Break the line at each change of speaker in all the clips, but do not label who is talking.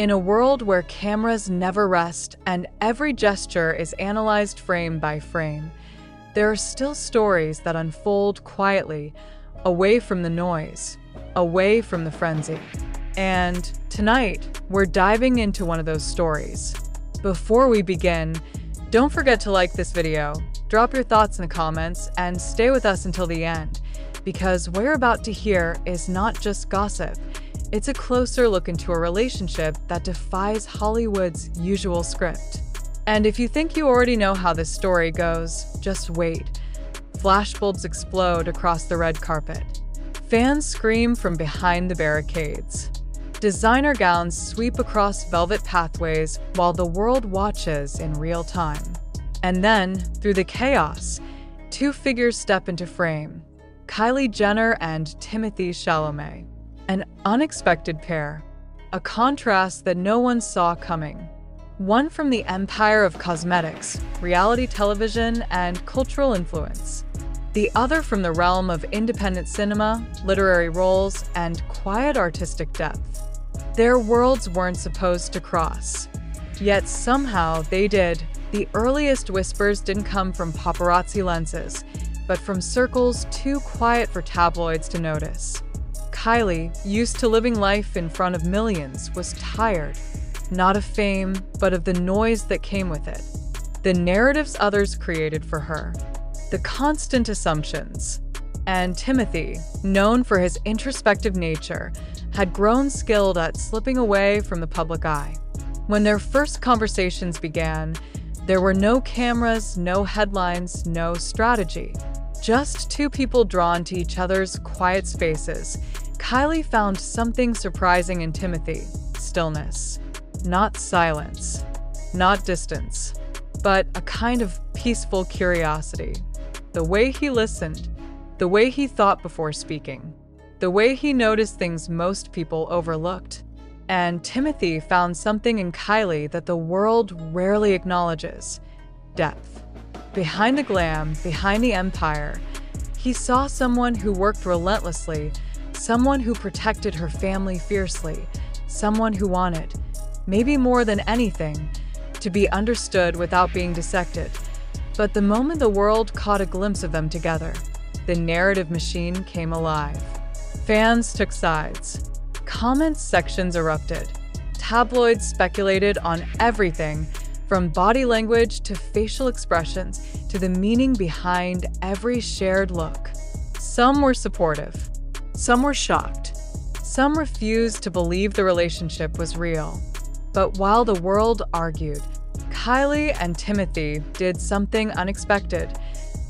In a world where cameras never rest and every gesture is analyzed frame by frame, there are still stories that unfold quietly, away from the noise, away from the frenzy. And tonight, we're diving into one of those stories. Before we begin, don't forget to like this video, drop your thoughts in the comments, and stay with us until the end, because what you're about to hear is not just gossip. It's a closer look into a relationship that defies Hollywood's usual script. And if you think you already know how this story goes, just wait. Flashbulbs explode across the red carpet. Fans scream from behind the barricades. Designer gowns sweep across velvet pathways while the world watches in real time. And then, through the chaos, two figures step into frame: Kylie Jenner and Timothée Chalamet. An unexpected pair, a contrast that no one saw coming. One from the empire of cosmetics, reality television, and cultural influence. The other from the realm of independent cinema, literary roles, and quiet artistic depth. Their worlds weren't supposed to cross, yet somehow they did. The earliest whispers didn't come from paparazzi lenses, but from circles too quiet for tabloids to notice. Kylie, used to living life in front of millions, was tired, not of fame, but of the noise that came with it. The narratives others created for her, the constant assumptions. And Timothee, known for his introspective nature, had grown skilled at slipping away from the public eye. When their first conversations began, there were no cameras, no headlines, no strategy. Just two people drawn to each other's quiet spaces. Kylie found something surprising in Timothee: stillness. Not silence, not distance, but a kind of peaceful curiosity. The way he listened, the way he thought before speaking, the way he noticed things most people overlooked. And Timothee found something in Kylie that the world rarely acknowledges: depth. Behind the glam, behind the empire, he saw someone who worked relentlessly, someone who protected her family fiercely, someone who wanted, maybe more than anything, to be understood without being dissected. But the moment the world caught a glimpse of them together, the narrative machine came alive. Fans took sides. Comment sections erupted. Tabloids speculated on everything, from body language to facial expressions to the meaning behind every shared look. Some were supportive. Some were shocked. Some refused to believe the relationship was real. But while the world argued, Kylie and Timothee did something unexpected.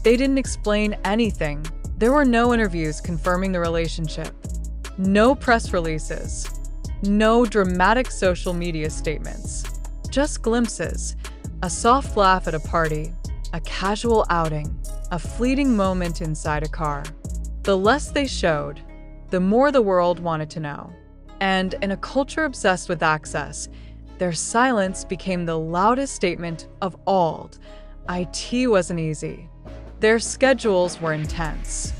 They didn't explain anything. There were no interviews confirming the relationship, no press releases, no dramatic social media statements. Just glimpses, a soft laugh at a party, a casual outing, a fleeting moment inside a car. The less they showed, the more the world wanted to know. And in a culture obsessed with access, their silence became the loudest statement of all. IT wasn't easy. Their schedules were intense.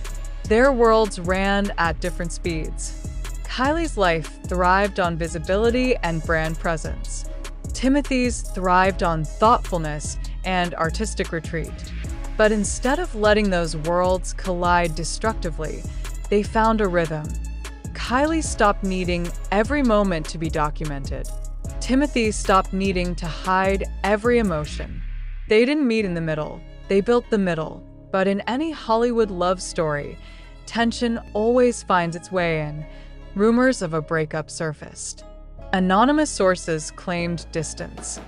Their worlds ran at different speeds. Kylie's life thrived on visibility and brand presence. Timothee's thrived on thoughtfulness and artistic retreat. But instead of letting those worlds collide destructively, they found a rhythm. Kylie stopped needing every moment to be documented. Timothee stopped needing to hide every emotion. They didn't meet in the middle. They built the middle. But in any Hollywood love story, tension always finds its way in. Rumors of a breakup surfaced. Anonymous sources claimed distance.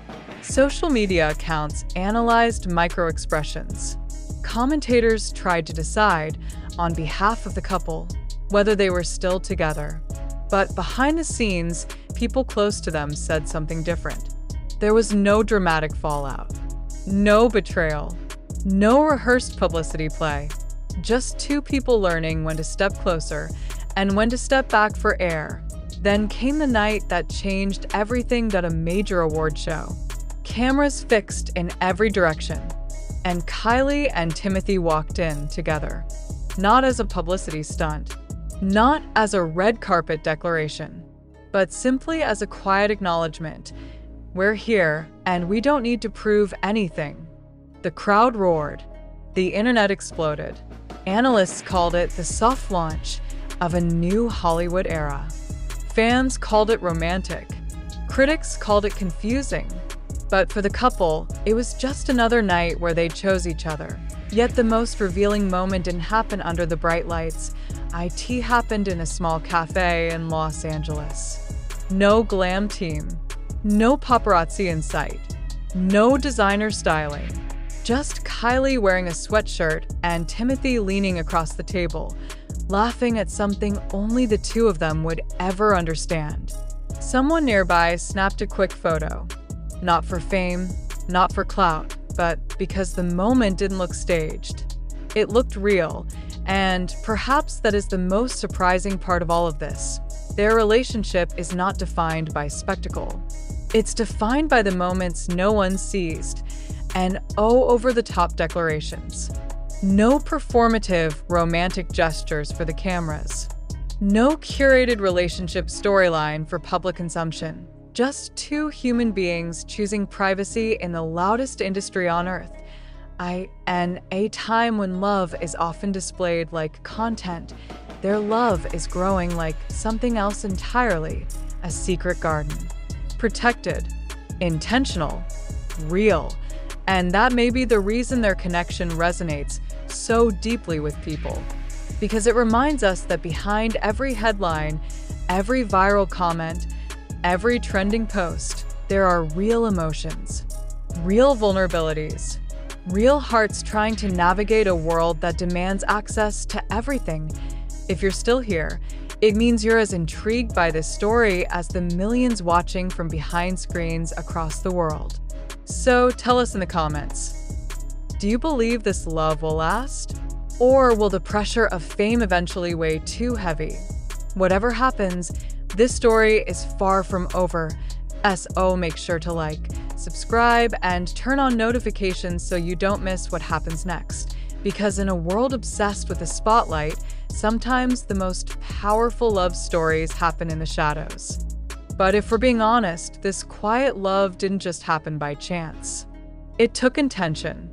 Social media accounts analyzed micro-expressions. Commentators tried to decide, on behalf of the couple, whether they were still together. But behind the scenes, people close to them said something different. There was no dramatic fallout, no betrayal, no rehearsed publicity play. Just two people learning when to step closer and when to step back for air. Then came the night that changed everything but a major award show. Cameras fixed in every direction, and Kylie and Timothee walked in together. Not as a publicity stunt, not as a red carpet declaration, but simply as a quiet acknowledgement. We're here, and we don't need to prove anything. The crowd roared. The internet exploded. Analysts called it the soft launch of a new Hollywood era. Fans called it romantic. Critics called it confusing. But for the couple, it was just another night where they chose each other. Yet the most revealing moment didn't happen under the bright lights. It happened in a small cafe in Los Angeles. No glam team. No paparazzi in sight. No designer styling. Just Kylie wearing a sweatshirt and Timothee leaning across the table, laughing at something only the two of them would ever understand. Someone nearby snapped a quick photo. Not for fame, not for clout, but because the moment didn't look staged. It looked real, and perhaps that is the most surprising part of all of this. Their relationship is not defined by spectacle. It's defined by the moments no one seized, and over-the-top declarations. No performative, romantic gestures for the cameras. No curated relationship storyline for public consumption. Just two human beings choosing privacy in the loudest industry on earth. And a time when love is often displayed like content. Their love is growing like something else entirely, a secret garden. Protected, intentional, real. And that may be the reason their connection resonates so deeply with people. Because it reminds us that behind every headline, every viral comment, every trending post, there are real emotions, real vulnerabilities, real hearts trying to navigate a world that demands access to everything. If you're still here, it means you're as intrigued by this story as the millions watching from behind screens across the world. So tell us in the comments, do you believe this love will last? Or will the pressure of fame eventually weigh too heavy? Whatever happens, this story is far from over. So make sure to like, subscribe, and turn on notifications so you don't miss what happens next. Because in a world obsessed with the spotlight, sometimes the most powerful love stories happen in the shadows. But if we're being honest, this quiet love didn't just happen by chance. It took intention.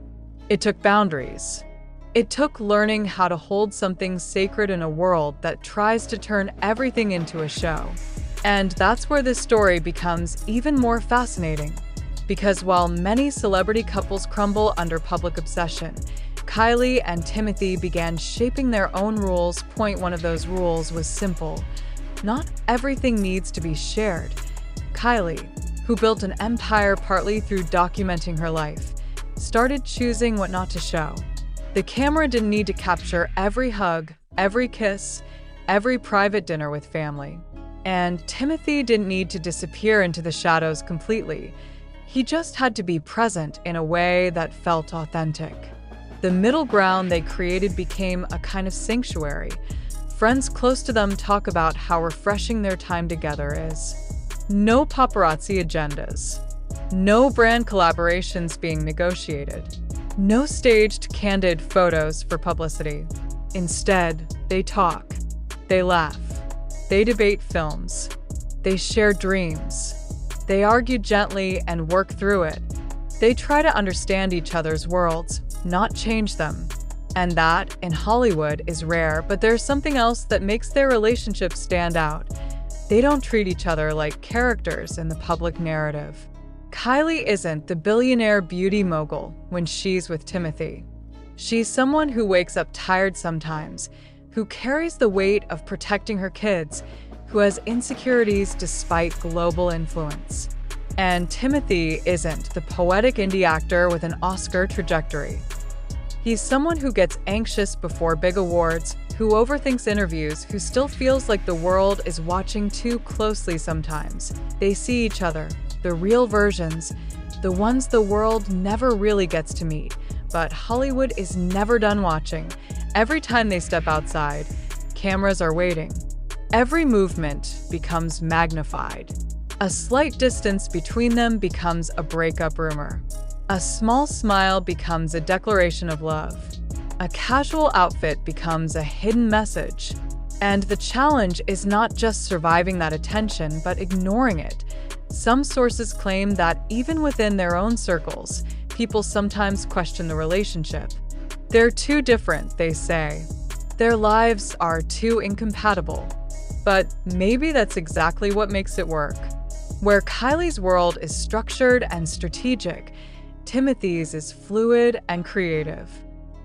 It took boundaries. It took learning how to hold something sacred in a world that tries to turn everything into a show. And that's where this story becomes even more fascinating. Because while many celebrity couples crumble under public obsession, Kylie and Timothee began shaping their own rules. One of those rules was simple. Not everything needs to be shared. Kylie, who built an empire partly through documenting her life, started choosing what not to show. The camera didn't need to capture every hug, every kiss, every private dinner with family. And Timothee didn't need to disappear into the shadows completely. He just had to be present in a way that felt authentic. The middle ground they created became a kind of sanctuary. Friends close to them talk about how refreshing their time together is. No paparazzi agendas. No brand collaborations being negotiated. No staged, candid photos for publicity. Instead, they talk. They laugh. They debate films. They share dreams. They argue gently and work through it. They try to understand each other's worlds, not change them. And that, in Hollywood, is rare, but there's something else that makes their relationship stand out. They don't treat each other like characters in the public narrative. Kylie isn't the billionaire beauty mogul when she's with Timothee. She's someone who wakes up tired sometimes, who carries the weight of protecting her kids, who has insecurities despite global influence. And Timothee isn't the poetic indie actor with an Oscar trajectory. He's someone who gets anxious before big awards, who overthinks interviews, who still feels like the world is watching too closely sometimes. They see each other, the real versions, the ones the world never really gets to meet. But Hollywood is never done watching. Every time they step outside, cameras are waiting. Every movement becomes magnified. A slight distance between them becomes a breakup rumor. A small smile becomes a declaration of love. A casual outfit becomes a hidden message. And the challenge is not just surviving that attention, but ignoring it. Some sources claim that even within their own circles, people sometimes question the relationship. They're too different, they say. Their lives are too incompatible. But maybe that's exactly what makes it work. Where Kylie's world is structured and strategic, Timothee's is fluid and creative.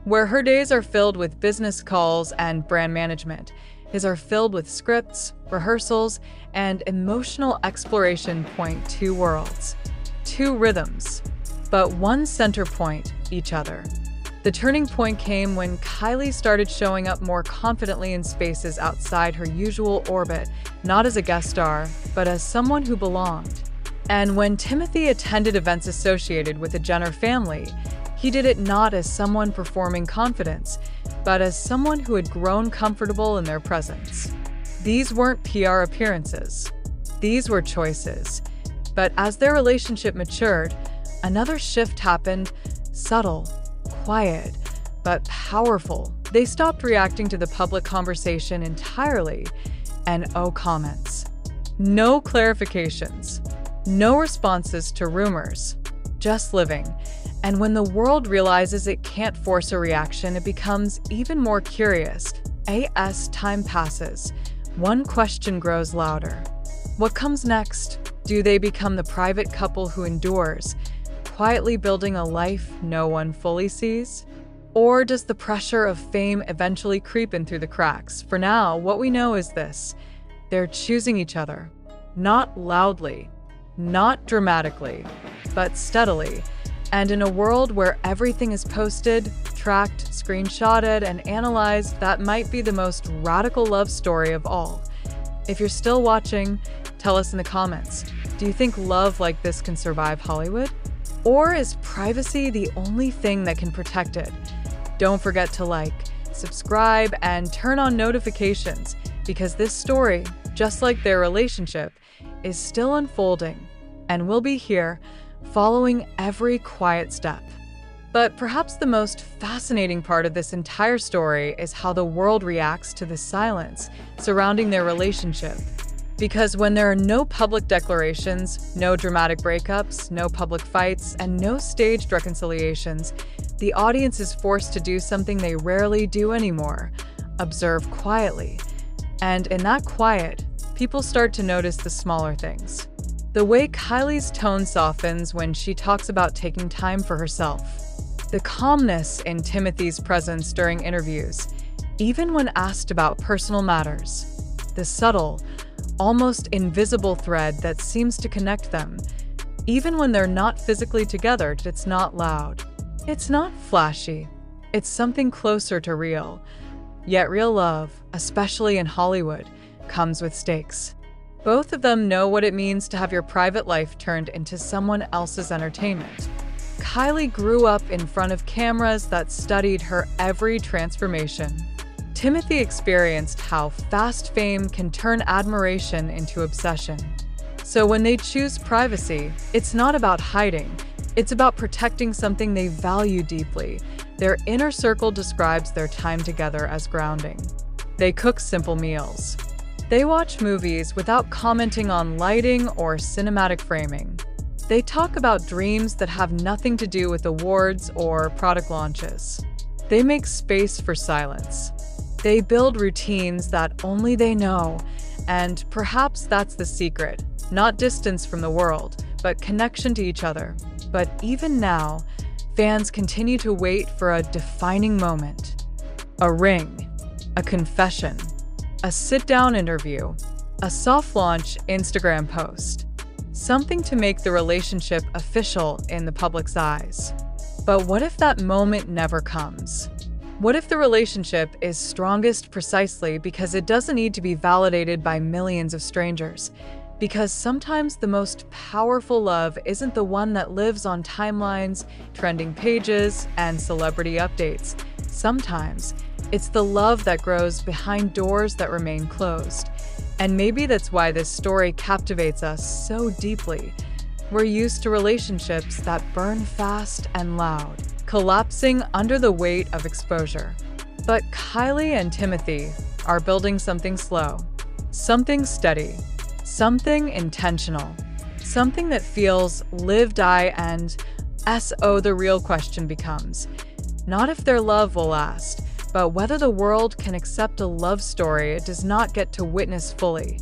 Where her days are filled with business calls and brand management, his are filled with scripts, rehearsals, and emotional exploration. Point two worlds, two rhythms, but one center point: each other. The turning point came when Kylie started showing up more confidently in spaces outside her usual orbit, not as a guest star, but as someone who belonged. And when Timothee attended events associated with the Jenner family, he did it not as someone performing confidence, but as someone who had grown comfortable in their presence. These weren't PR appearances. These were choices. But as their relationship matured, another shift happened, subtle, quiet, but powerful. They stopped reacting to the public conversation entirely, and comments. No clarifications. No responses to rumors. Just living. And when the world realizes it can't force a reaction, it becomes even more curious. As time passes, one question grows louder. What comes next? Do they become the private couple who endures, quietly building a life no one fully sees? Or does the pressure of fame eventually creep in through the cracks? For now, what we know is this: they're choosing each other. Not loudly, not dramatically, but steadily. And in a world where everything is posted, tracked, screenshotted, and analyzed, that might be the most radical love story of all. If you're still watching, tell us in the comments. Do you think love like this can survive Hollywood? Or is privacy the only thing that can protect it? Don't forget to like, subscribe, and turn on notifications, because this story, just like their relationship, is still unfolding, and we'll be here, following every quiet step. But perhaps the most fascinating part of this entire story is how the world reacts to the silence surrounding their relationship. Because when there are no public declarations, no dramatic breakups, no public fights, and no staged reconciliations, the audience is forced to do something they rarely do anymore: observe quietly. And in that quiet, people start to notice the smaller things. The way Kylie's tone softens when she talks about taking time for herself. The calmness in Timothee's presence during interviews, even when asked about personal matters. The subtle, almost invisible thread that seems to connect them. Even when they're not physically together, it's not loud. It's not flashy. It's something closer to real. Yet real love, especially in Hollywood, comes with stakes. Both of them know what it means to have your private life turned into someone else's entertainment. Kylie grew up in front of cameras that studied her every transformation. Timothee experienced how fast fame can turn admiration into obsession. So when they choose privacy, it's not about hiding. It's about protecting something they value deeply. Their inner circle describes their time together as grounding. They cook simple meals. They watch movies without commenting on lighting or cinematic framing. They talk about dreams that have nothing to do with awards or product launches. They make space for silence. They build routines that only they know, and perhaps that's the secret. Not distance from the world, but connection to each other. But even now, fans continue to wait for a defining moment. A ring, a confession, a sit-down interview, a soft launch Instagram post. Something to make the relationship official in the public's eyes. But what if that moment never comes? What if the relationship is strongest precisely because it doesn't need to be validated by millions of strangers? Because sometimes the most powerful love isn't the one that lives on timelines, trending pages, and celebrity updates. Sometimes it's the love that grows behind doors that remain closed. And maybe that's why this story captivates us so deeply. We're used to relationships that burn fast and loud, collapsing under the weight of exposure. But Kylie and Timothee, are building something slow, something steady, something intentional, something that feels live, die, and so the real question becomes not if their love will last, but whether the world can accept a love story it does not get to witness fully.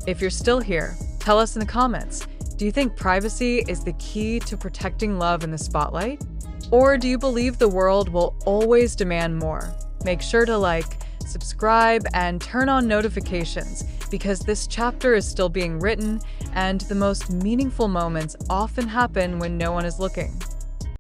If you're still here, tell us in the comments. Do you think privacy is the key to protecting love in the spotlight? Or do you believe the world will always demand more? Make sure to like, subscribe, and turn on notifications because this chapter is still being written and the most meaningful moments often happen when no one is looking.